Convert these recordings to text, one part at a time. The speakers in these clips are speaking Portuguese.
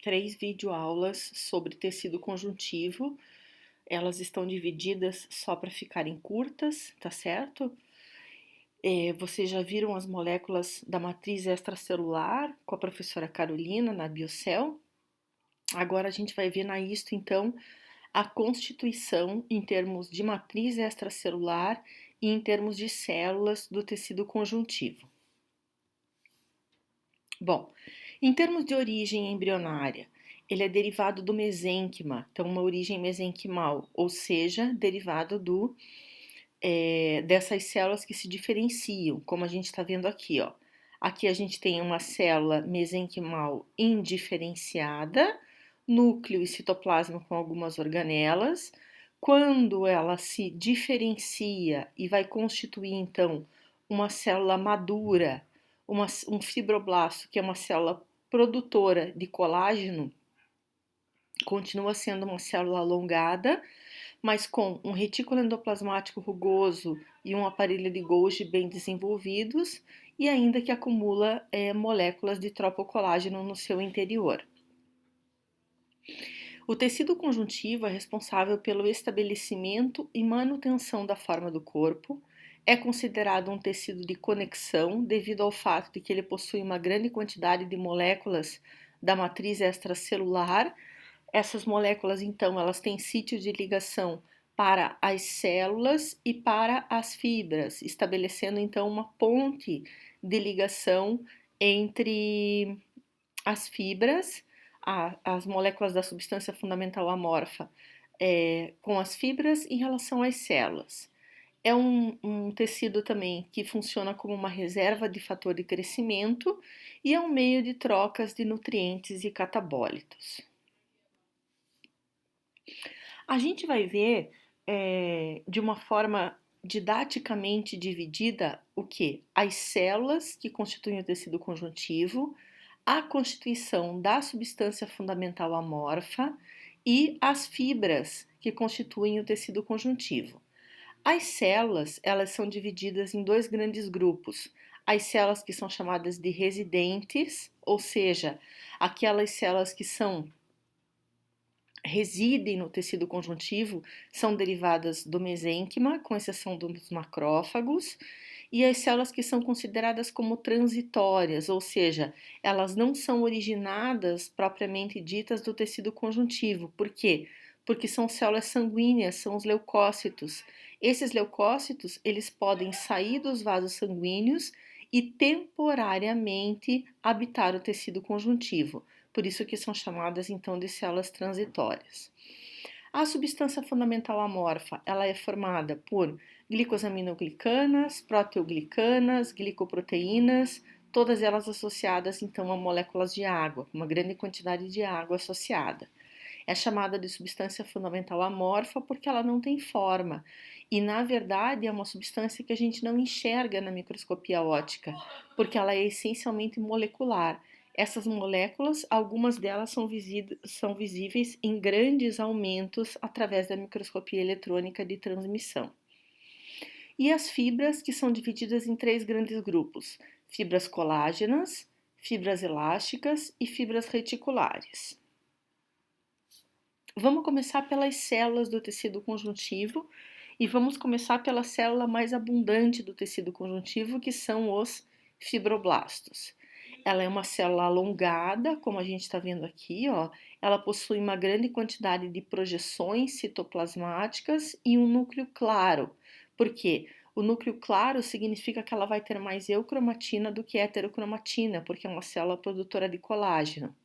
3 videoaulas sobre tecido conjuntivo. Elas estão divididas só para ficarem curtas, tá certo? Vocês já viram as moléculas da matriz extracelular com a professora Carolina na Biocell? Agora a gente vai ver na Histo, então, a constituição em termos de matriz extracelular e em termos de células do tecido conjuntivo. Bom, em termos de origem embrionária, ele é derivado do mesênquima, então uma origem mesenquimal, ou seja, derivado dessas células que se diferenciam, como a gente está vendo aqui, ó. Aqui a gente tem uma célula mesenquimal indiferenciada, núcleo e citoplasma com algumas organelas. Quando ela se diferencia e vai constituir, então, uma célula madura, um fibroblasto, que é uma célula produtora de colágeno, continua sendo uma célula alongada, mas com um retículo endoplasmático rugoso e um aparelho de Golgi bem desenvolvidos, e ainda que acumula moléculas de tropocolágeno no seu interior. O tecido conjuntivo é responsável pelo estabelecimento e manutenção da forma do corpo. É considerado um tecido de conexão devido ao fato de que ele possui uma grande quantidade de moléculas da matriz extracelular. Essas moléculas, então, elas têm sítio de ligação para as células e para as fibras, estabelecendo, então, uma ponte de ligação entre as fibras, as moléculas da substância fundamental amorfa, com as fibras em relação às células. É um tecido também que funciona como uma reserva de fator de crescimento e é um meio de trocas de nutrientes e catabólitos. A gente vai ver de uma forma didaticamente dividida o que? As células que constituem o tecido conjuntivo, a constituição da substância fundamental amorfa e as fibras que constituem o tecido conjuntivo. As células, elas são divididas em dois grandes grupos. As células que são chamadas de residentes, ou seja, aquelas células que residem no tecido conjuntivo, são derivadas do mesênquima, com exceção dos macrófagos, e as células que são consideradas como transitórias, ou seja, elas não são originadas propriamente ditas do tecido conjuntivo. Por quê? Porque são células sanguíneas, são os leucócitos. Esses leucócitos, eles podem sair dos vasos sanguíneos e temporariamente habitar o tecido conjuntivo. Por isso que são chamadas então de células transitórias. A substância fundamental amorfa, ela é formada por glicosaminoglicanas, proteoglicanas, glicoproteínas, todas elas associadas então a moléculas de água, uma grande quantidade de água associada. É chamada de substância fundamental amorfa porque ela não tem forma e, na verdade, é uma substância que a gente não enxerga na microscopia óptica, porque ela é essencialmente molecular. Essas moléculas, algumas delas são visíveis em grandes aumentos através da microscopia eletrônica de transmissão. E as fibras, que são divididas em três grandes grupos: fibras colágenas, fibras elásticas e fibras reticulares. Vamos começar pelas células do tecido conjuntivo e vamos começar pela célula mais abundante do tecido conjuntivo, que são os fibroblastos. Ela é uma célula alongada, como a gente está vendo aqui, ó. Ela possui uma grande quantidade de projeções citoplasmáticas e um núcleo claro. Por quê? O núcleo claro significa que ela vai ter mais eucromatina do que heterocromatina, porque é uma célula produtora de colágeno.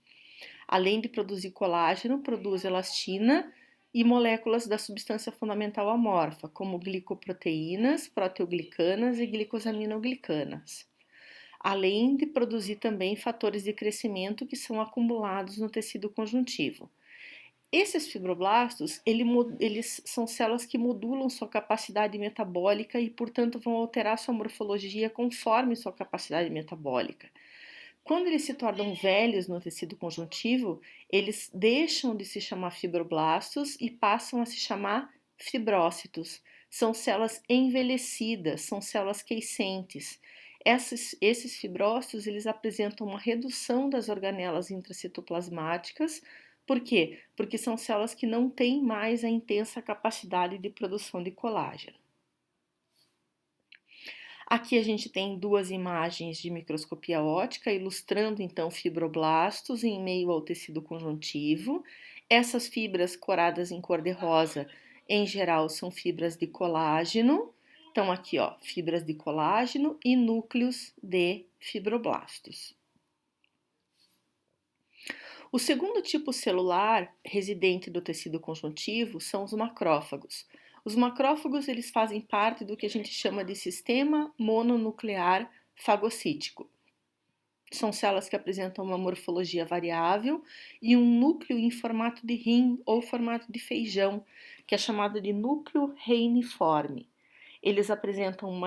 Além de produzir colágeno, produz elastina e moléculas da substância fundamental amorfa, como glicoproteínas, proteoglicanas e glicosaminoglicanas. Além de produzir também fatores de crescimento que são acumulados no tecido conjuntivo. Esses fibroblastos, eles são células que modulam sua capacidade metabólica e, portanto, vão alterar sua morfologia conforme sua capacidade metabólica. Quando eles se tornam velhos no tecido conjuntivo, eles deixam de se chamar fibroblastos e passam a se chamar fibrócitos. São células envelhecidas, são células quiescentes. Esses fibrócitos, eles apresentam uma redução das organelas intracitoplasmáticas. Por quê? Porque são células que não têm mais a intensa capacidade de produção de colágeno. Aqui a gente tem duas imagens de microscopia óptica ilustrando então fibroblastos em meio ao tecido conjuntivo. Essas fibras coradas em cor de rosa, em geral, são fibras de colágeno. Então aqui, ó, fibras de colágeno e núcleos de fibroblastos. O segundo tipo celular residente do tecido conjuntivo são os macrófagos. Os macrófagos, eles fazem parte do que a gente chama de sistema mononuclear fagocítico. São células que apresentam uma morfologia variável e um núcleo em formato de rim ou formato de feijão, que é chamado de núcleo reiniforme. Eles apresentam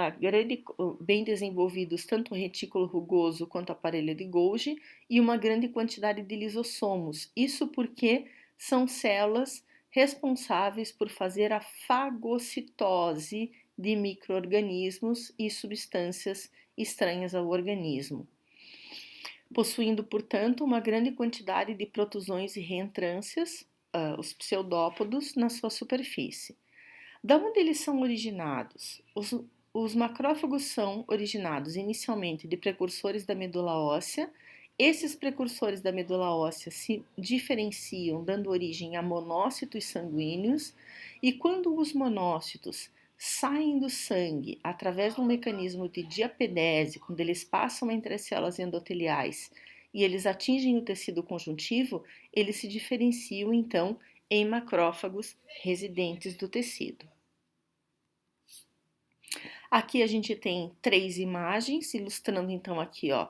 bem desenvolvidos tanto o retículo rugoso quanto o aparelho de Golgi e uma grande quantidade de lisossomos. Isso porque são células responsáveis por fazer a fagocitose de micro-organismos e substâncias estranhas ao organismo, possuindo, portanto, uma grande quantidade de protusões e reentrâncias, os pseudópodos, na sua superfície. Da onde eles são originados? Os macrófagos são originados inicialmente de precursores da medula óssea. Esses precursores da medula óssea se diferenciam, dando origem a monócitos sanguíneos, e quando os monócitos saem do sangue através de um mecanismo de diapedese, quando eles passam entre as células endoteliais e eles atingem o tecido conjuntivo, eles se diferenciam então em macrófagos residentes do tecido. Aqui a gente tem três imagens, ilustrando então aqui, ó.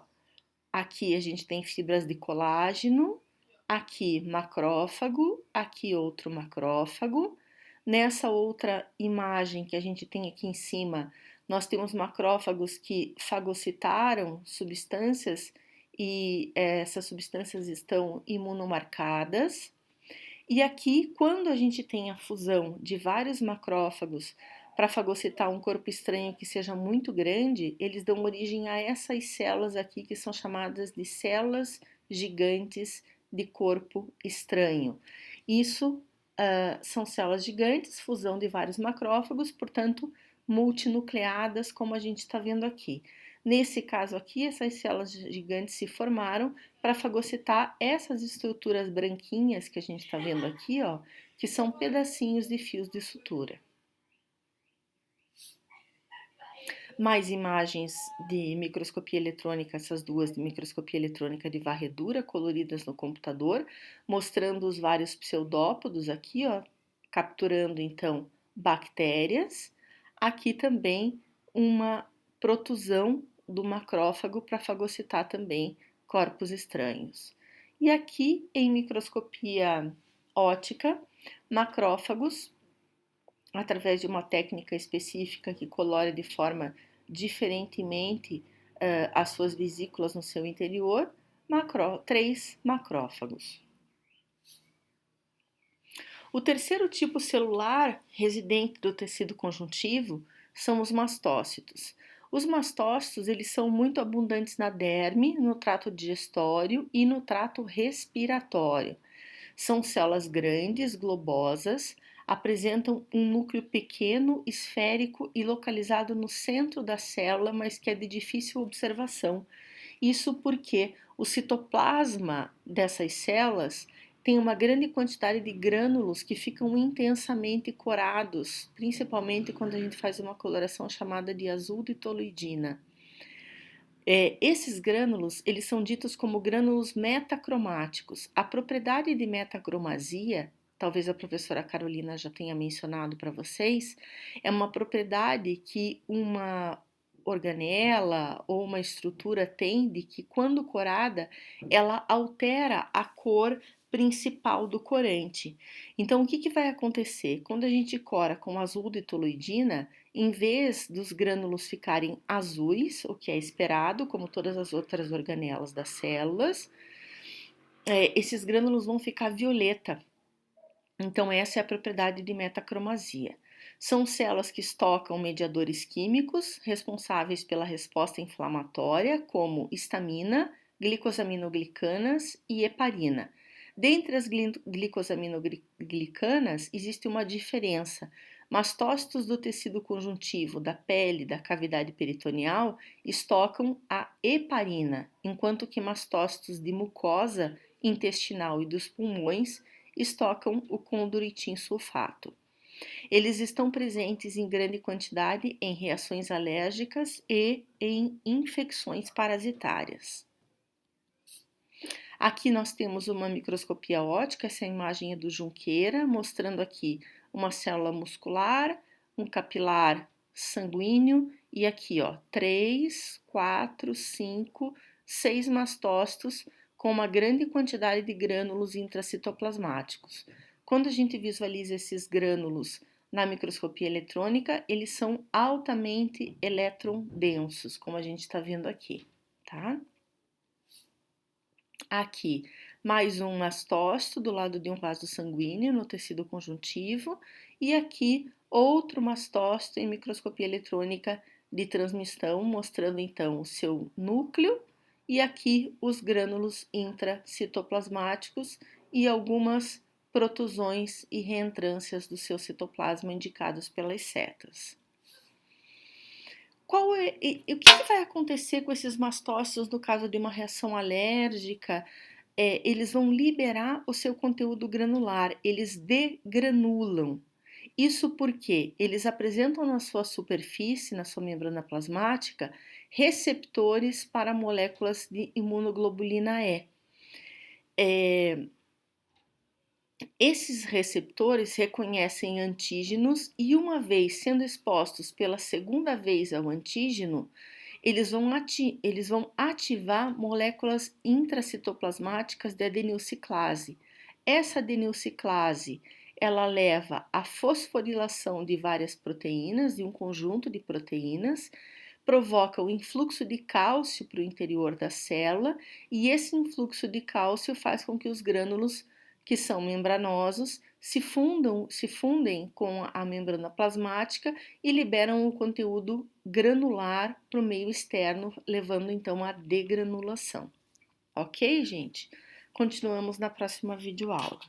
Aqui a gente tem fibras de colágeno, aqui macrófago, aqui outro macrófago. Nessa outra imagem que a gente tem aqui em cima, nós temos macrófagos que fagocitaram substâncias e essas substâncias estão imunomarcadas. E aqui, quando a gente tem a fusão de vários macrófagos para fagocitar um corpo estranho que seja muito grande, eles dão origem a essas células aqui que são chamadas de células gigantes de corpo estranho. Isso são células gigantes, fusão de vários macrófagos, portanto, multinucleadas, como a gente está vendo aqui. Nesse caso aqui, essas células gigantes se formaram para fagocitar essas estruturas branquinhas que a gente está vendo aqui, ó, que são pedacinhos de fios de sutura. Mais imagens de microscopia eletrônica, essas duas de microscopia eletrônica de varredura coloridas no computador, mostrando os vários pseudópodos aqui, ó, capturando então bactérias. Aqui também uma protusão do macrófago para fagocitar também corpos estranhos. E aqui em microscopia óptica, macrófagos, através de uma técnica específica que colore de forma diferentemente as suas vesículas no seu interior, três macrófagos. O terceiro tipo celular residente do tecido conjuntivo são os mastócitos. Os mastócitos, eles são muito abundantes na derme, no trato digestório e no trato respiratório. São células grandes, globosas, apresentam um núcleo pequeno, esférico e localizado no centro da célula, mas que é de difícil observação. Isso porque o citoplasma dessas células tem uma grande quantidade de grânulos que ficam intensamente corados, principalmente quando a gente faz uma coloração chamada de azul de toluidina. Esses grânulos, eles são ditos como grânulos metacromáticos. A propriedade de metacromasia, talvez a professora Carolina já tenha mencionado para vocês, é uma propriedade que uma organela ou uma estrutura tem de que, quando corada, ela altera a cor principal do corante. Então, o que vai acontecer? Quando a gente cora com azul de toluidina, em vez dos grânulos ficarem azuis, o que é esperado, como todas as outras organelas das células, esses grânulos vão ficar violeta. Então, essa é a propriedade de metacromasia. São células que estocam mediadores químicos responsáveis pela resposta inflamatória, como histamina, glicosaminoglicanas e heparina. Dentre as glicosaminoglicanas, existe uma diferença. Mastócitos do tecido conjuntivo, da pele, da cavidade peritoneal estocam a heparina, enquanto que mastócitos de mucosa intestinal e dos pulmões estocam o condroitin sulfato. Eles estão presentes em grande quantidade em reações alérgicas e em infecções parasitárias. Aqui nós temos uma microscopia óptica, essa imagem é do Junqueira, mostrando aqui uma célula muscular, um capilar sanguíneo e aqui, ó, 3, 4, 5, 6 mastócitos com uma grande quantidade de grânulos intracitoplasmáticos. Quando a gente visualiza esses grânulos na microscopia eletrônica, eles são altamente eletrondensos, como a gente está vendo aqui, tá? Aqui, mais um mastócito do lado de um vaso sanguíneo no tecido conjuntivo e aqui outro mastócito em microscopia eletrônica de transmissão, mostrando então o seu núcleo e aqui os grânulos intracitoplasmáticos e algumas protusões e reentrâncias do seu citoplasma indicados pelas setas. O que vai acontecer com esses mastócitos no caso de uma reação alérgica? Eles vão liberar o seu conteúdo granular, eles degranulam. Isso porque eles apresentam na sua superfície, na sua membrana plasmática, receptores para moléculas de imunoglobulina E. Esses receptores reconhecem antígenos e, uma vez sendo expostos pela segunda vez ao antígeno, eles vão ativar moléculas intracitoplasmáticas de adenilciclase. Essa adenilciclase, ela leva à fosforilação de várias proteínas, de um conjunto de proteínas, provoca o influxo de cálcio para o interior da célula e esse influxo de cálcio faz com que os grânulos que são membranosos se fundem com a membrana plasmática e liberam o conteúdo granular para o meio externo, levando então à degranulação. Ok, gente? Continuamos na próxima videoaula.